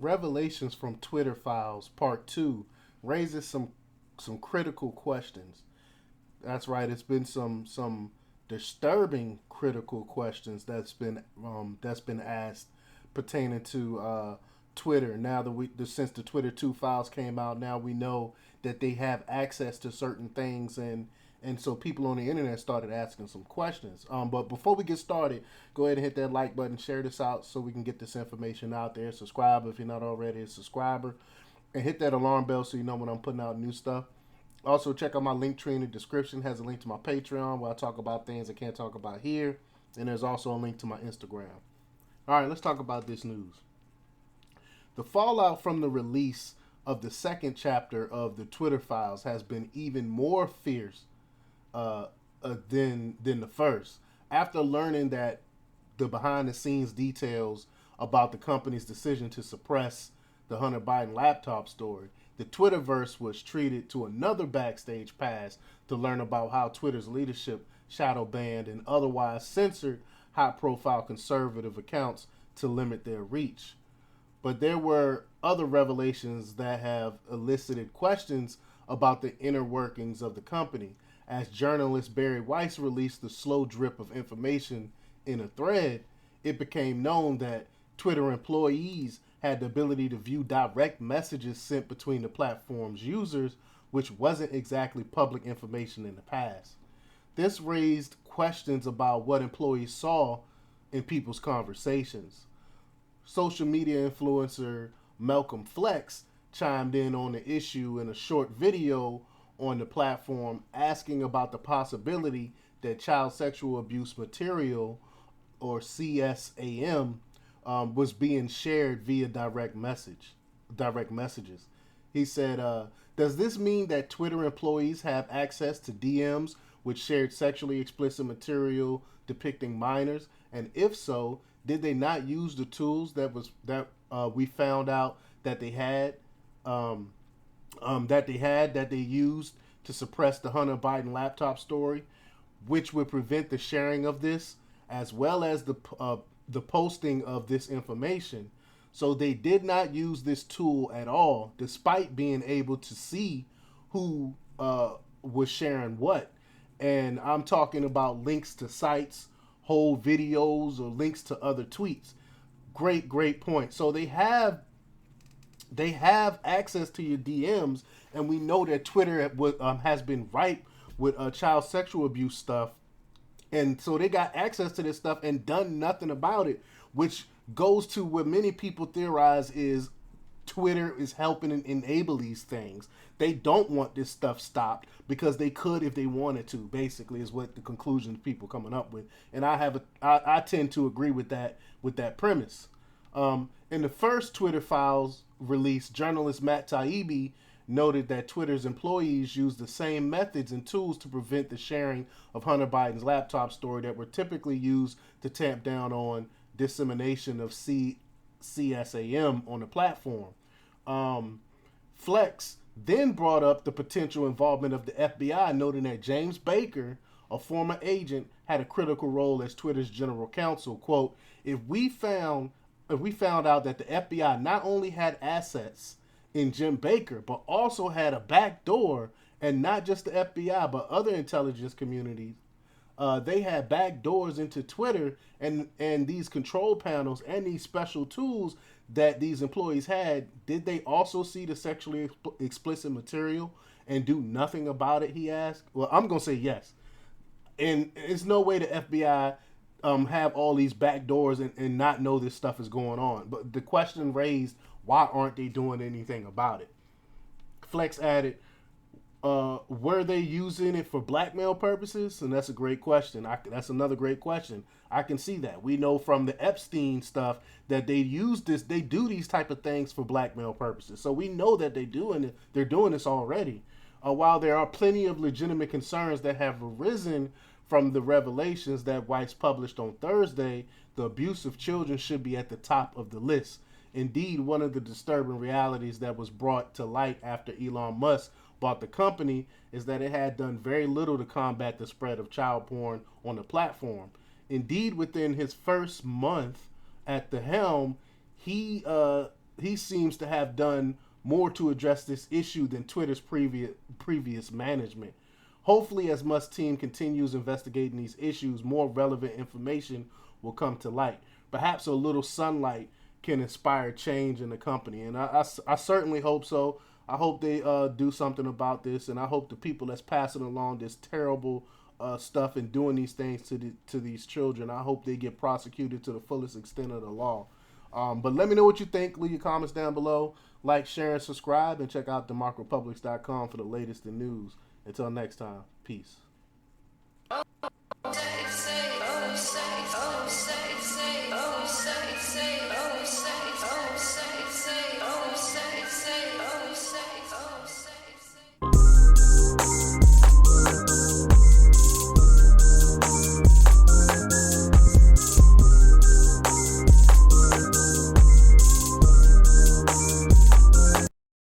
Revelations from Twitter Files Part 2 raises some critical questions. That's right. It's been some disturbing critical questions that's been asked pertaining to Twitter. Now that since the Twitter 2 files came out, now we know that they have access to certain things, and so people on the internet started asking some questions. But before we get started, go ahead and hit that like button, share this out so we can get this information out there. Subscribe if you're not already a subscriber, and hit that alarm bell so you know when I'm putting out new stuff. Also, check out my link tree in the description. It has a link to my Patreon where I talk about things I can't talk about here, and there's also a link to my Instagram. All right, let's talk about this news. The fallout from the release of the second chapter of the Twitter files has been even more fierce than the first. After learning that the behind the scenes details about the company's decision to suppress the Hunter Biden laptop story, the Twitterverse was treated to another backstage pass to learn about how Twitter's leadership shadow banned and otherwise censored high profile conservative accounts to limit their reach. But there were other revelations that have elicited questions about the inner workings of the company. As journalist Barry Weiss released the slow drip of information in a thread, it became known that Twitter employees had the ability to view direct messages sent between the platform's users, which wasn't exactly public information in the past. This raised questions about what employees saw in people's conversations. Social media influencer Malcolm Flex chimed in on the issue in a short video on the platform, asking about the possibility that child sexual abuse material, or CSAM, was being shared via direct messages. He said, "Does this mean that Twitter employees have access to DMs which shared sexually explicit material depicting minors? And if so, did they not use the tools that we found out that they had, that they used to suppress the Hunter Biden laptop story, which would prevent the sharing of this as well as the posting of this information? So they did not use this tool at all, despite being able to see who was sharing what." And I'm talking about links to sites, whole videos, or links to other tweets. Great point. So they have access to your DMs, and we know that Twitter has been ripe with child sexual abuse stuff, and so they got access to this stuff and done nothing about it, which goes to what many people theorize is Twitter is helping enable these things. They don't want this stuff stopped because they could if they wanted to. Basically, is what the conclusions people coming up with, and I tend to agree with that premise. In the first Twitter files release, journalist Matt Taibbi noted that Twitter's employees used the same methods and tools to prevent the sharing of Hunter Biden's laptop story that were typically used to tamp down on dissemination of CSAM on the platform. Flex then brought up the potential involvement of the FBI, noting that James Baker, a former agent, had a critical role as Twitter's general counsel. Quote, if we found out that the FBI not only had assets in Jim Baker, but also had a back door, and not just the FBI, but other intelligence communities, they had back doors into Twitter and these control panels and these special tools that these employees had. Did they also see the sexually explicit material and do nothing about it, he asked? Well, I'm going to say yes. And it's no way the FBI have all these back doors and not know this stuff is going on. But the question raised, why aren't they doing anything about it? Flex added, were they using it for blackmail purposes? And that's a great question. That's another great question. I can see that. We know from the Epstein stuff that they do these type of things for blackmail purposes. So we know that they're doing this already. While there are plenty of legitimate concerns that have arisen from the revelations that Weiss published on Thursday, the abuse of children should be at the top of the list. Indeed, one of the disturbing realities that was brought to light after Elon Musk bought the company is that it had done very little to combat the spread of child porn on the platform. Indeed, within his first month at the helm, he he seems to have done more to address this issue than Twitter's previous management. Hopefully, as Musk's team continues investigating these issues, more relevant information will come to light. Perhaps a little sunlight can inspire change in the company, and I certainly hope so. I hope they do something about this, and I hope the people that's passing along this terrible stuff and doing these things to these children, I hope they get prosecuted to the fullest extent of the law. But let me know what you think. Leave your comments down below. Like, share, and subscribe, and check out DeMarcRepublics.com for the latest in news. Until next time, peace.